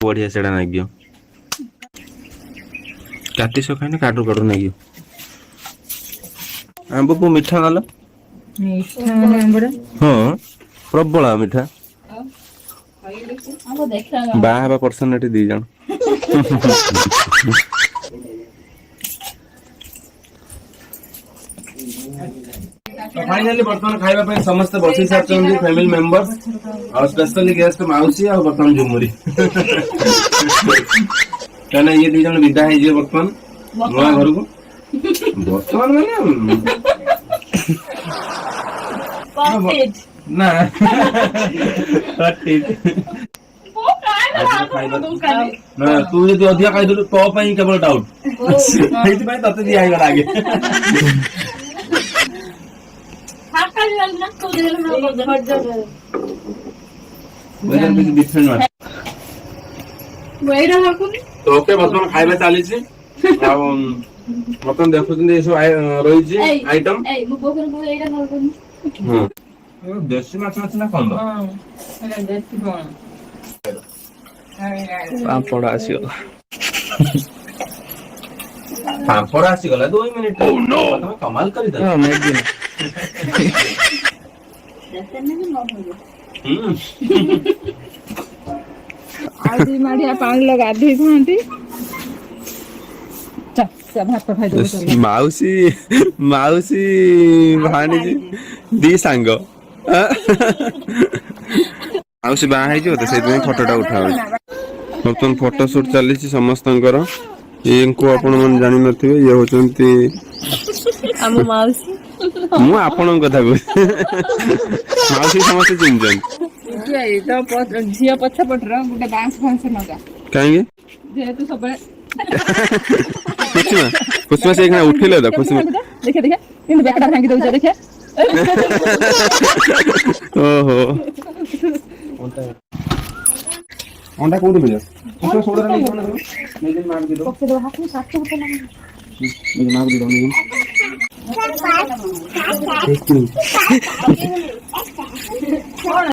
बढ़िया सेड़ा नागियो काटी सकाई ना काटू काटू नागियो आंब को मिठा नालो हाँ प्रबल मिठा बाहा पर्सनालिटी दी जण फाइनली बर्तमान खाइबा पे समस्त बसी सारछन फैमिली मेंबर्स और स्पेशली गेस्ट माउसी और बर्तमान झुमुरी कहना ये दी जण विदा है जे बर्तमान नया घर को बर्तमान माने ना ना तू यदि अधिक खाई दे तो पई केवल डाउट एथि पई तते दिया आइ गला आगे ओके बर्तमान खाइबा चली बर्तमान देखुं रही आइटम देशी माछ ना कौन पापड़ आसीगला पापड़ आसीगला 2 मिनिट कमाल कर माउसी माउसी भाणी दी सांग माउसी बाहा है तो से फोटोटा उठा बर्तमान फोटो शूट चली समस्त इनको आपण मन जानि नथिबे ये होचंती हम माउसी मु आपण कथा को माउसी समस्त चिन्हजन तो झिया पछ पटरा गोटे डांस फांस नगा काहेंगे जेहेतु सब कुसुमा कुसुमा से एकना उठिले दा कुसुमा देखे देखे इन बेकड़ा भांगी दउ देखे ओहो अंडा कोड मिले कुसुमा सोडा नहीं खाना नहीं मार दे दो पक्के दो हाथ में 700 रुपए लगे नहीं मार दे दो नहीं